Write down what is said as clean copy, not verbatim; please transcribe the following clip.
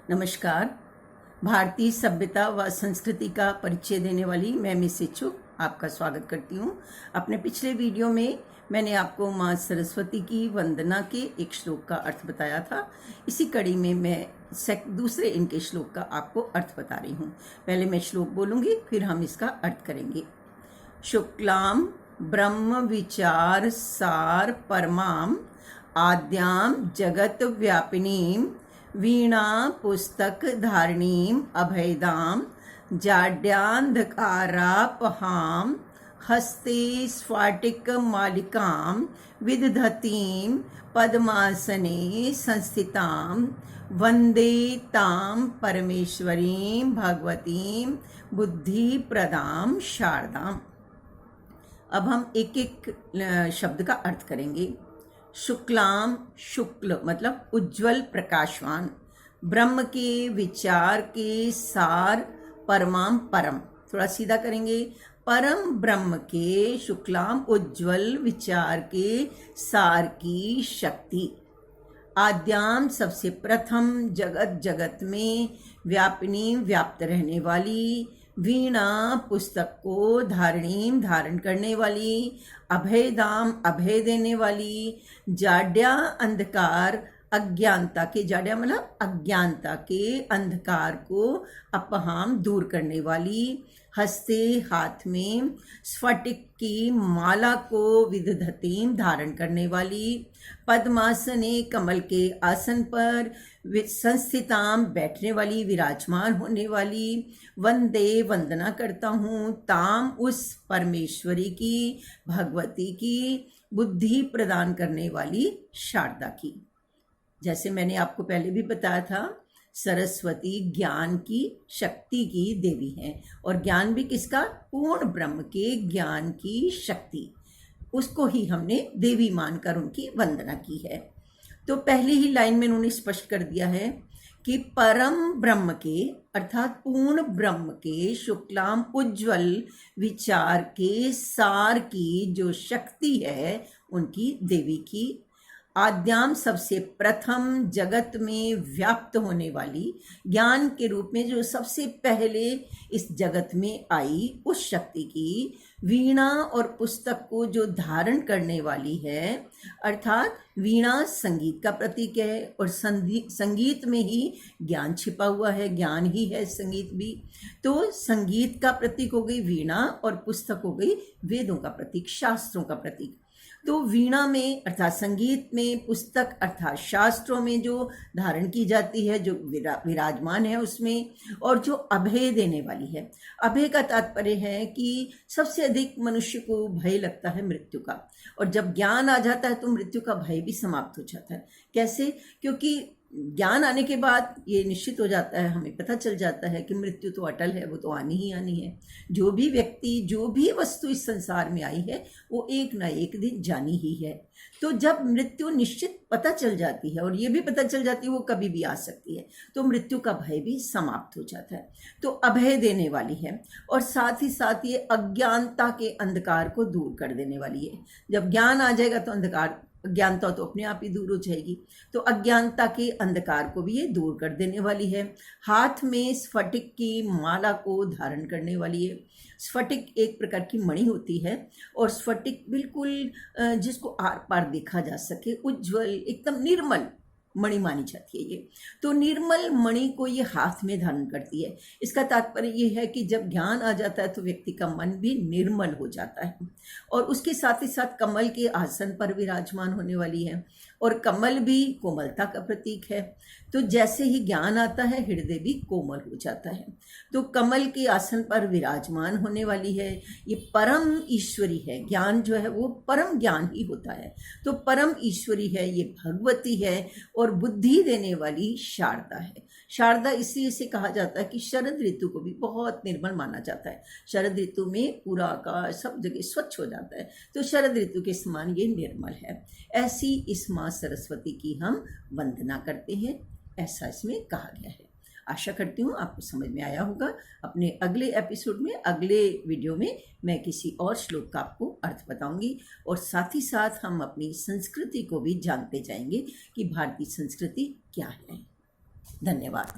नमस्कार। भारतीय सभ्यता व संस्कृति का परिचय देने वाली मैं मिस इच्छुक आपका स्वागत करती हूँ। अपने पिछले वीडियो में मैंने आपको माँ सरस्वती की वंदना के एक श्लोक का अर्थ बताया था। इसी कड़ी में मैं दूसरे इनके श्लोक का आपको अर्थ बता रही हूँ। पहले मैं श्लोक बोलूँगी, फिर हम इसका अर्थ करेंगे। शुक्लाम ब्रह्म विचार सार परमाम आद्याम जगत व्यापिनीम वीणा पुस्तक धारिणीम अभयदाम जाड्यांधकारापहाम हस्ते स्फाटिक मालिकाम विदधतीम पद्मासने संस्थिताम वंदे ताम परमेश्वरीम भगवतीम बुद्धि प्रदाम शारदाम। अब हम एक एक शब्द का अर्थ करेंगे। शुक्लाम, शुक्ल मतलब उज्जवल प्रकाशवान, ब्रह्म के विचार के सार, परमाम परम, थोड़ा सीधा करेंगे, परम ब्रह्म के, शुक्लाम उज्जवल विचार के सार की शक्ति, आद्याम सबसे प्रथम, जगत जगत में, व्यापिनी व्याप्त रहने वाली, वीणा पुस्तक को, धारणीम धारण करने वाली, अभयदाम अभय देने वाली, जाड्या अंधकार अज्ञानता के, जाड्या मतलब अज्ञानता के अंधकार को अपहाम दूर करने वाली, हस्ते हाथ में, स्फटिक की माला को, विदधतीम धारण करने वाली, पद्मासने कमल के आसन पर, संस्थिताम बैठने वाली, विराजमान होने वाली, वंदे वंदना करता हूँ, ताम उस परमेश्वरी की, भगवती की, बुद्धि प्रदान करने वाली शारदा की। जैसे मैंने आपको पहले भी बताया था, सरस्वती ज्ञान की, शक्ति की देवी है, और ज्ञान भी किसका? पूर्ण ब्रह्म के ज्ञान की शक्ति, उसको ही हमने देवी मानकर उनकी वंदना की है। तो पहली ही लाइन में उन्होंने स्पष्ट कर दिया है कि परम ब्रह्म के अर्थात पूर्ण ब्रह्म के, शुक्लाम उज्जवल विचार के सार की जो शक्ति है उनकी, देवी की, आद्याम सबसे प्रथम, जगत में व्याप्त होने वाली, ज्ञान के रूप में जो सबसे पहले इस जगत में आई उस शक्ति की, वीणा और पुस्तक को जो धारण करने वाली है, अर्थात वीणा संगीत का प्रतीक है, और संगीत में ही ज्ञान छिपा हुआ है, ज्ञान ही है संगीत भी। तो संगीत का प्रतीक हो गई वीणा, और पुस्तक हो गई वेदों का प्रतीक, शास्त्रों का प्रतीक। तो वीणा में अर्थात संगीत में, पुस्तक अर्थात शास्त्रों में जो धारण की जाती है, जो विराजमान है उसमें, और जो अभय देने वाली है। अभय का तात्पर्य है कि सबसे अधिक मनुष्य को भय लगता है मृत्यु का, और जब ज्ञान आ जाता है तो मृत्यु का भय भी समाप्त हो जाता है। कैसे? क्योंकि ज्ञान आने के बाद ये निश्चित हो जाता है, हमें पता चल जाता है कि मृत्यु तो अटल है, वो तो आनी ही आनी है। जो भी व्यक्ति, जो भी वस्तु इस संसार में आई है, वो एक ना एक दिन जानी ही है। तो जब मृत्यु निश्चित पता चल जाती है, और ये भी पता चल जाती है वो कभी भी आ सकती है, तो मृत्यु का भय भी समाप्त हो जाता है। तो अभय देने वाली है, और साथ ही साथ ये अज्ञानता के अंधकार को दूर कर देने वाली है। जब ज्ञान आ जाएगा तो अंधकार, अज्ञानता तो अपने आप ही दूर हो जाएगी। तो अज्ञानता के अंधकार को भी ये दूर कर देने वाली है। हाथ में स्फटिक की माला को धारण करने वाली है। स्फटिक एक प्रकार की मणि होती है, और स्फटिक बिल्कुल जिसको आर पार देखा जा सके, उज्जवल, एकदम निर्मल मणि मानी जाती है ये। तो निर्मल मणि को ये हाथ में धारण करती है। इसका तात्पर्य ये है कि जब ज्ञान आ जाता है तो व्यक्ति का मन भी निर्मल हो जाता है, और उसके साथ ही साथ कमल के आसन पर विराजमान होने वाली है, और कमल भी कोमलता का प्रतीक है। तो जैसे ही ज्ञान आता है, हृदय भी कोमल हो जाता है। तो कमल के आसन पर विराजमान होने वाली है, ये परम ईश्वरी है। ज्ञान जो है वो परम ज्ञान ही होता है, तो परम ईश्वरी है, ये भगवती है, और बुद्धि देने वाली शारदा है। शारदा इसलिए इसे कहा जाता है कि शरद ऋतु को भी बहुत निर्मल माना जाता है। शरद ऋतु में पूरा आकाश सब जगह स्वच्छ हो जाता है, तो शरद ऋतु के समान ये निर्मल है। ऐसी इस माँ सरस्वती की हम वंदना करते हैं, ऐसा इसमें कहा गया है। आशा करती हूँ आपको समझ में आया होगा। अपने अगले एपिसोड में, अगले वीडियो में मैं किसी और श्लोक का आपको अर्थ बताऊंगी, और साथ ही साथ हम अपनी संस्कृति को भी जानते जाएंगे कि भारतीय संस्कृति क्या है। धन्यवाद।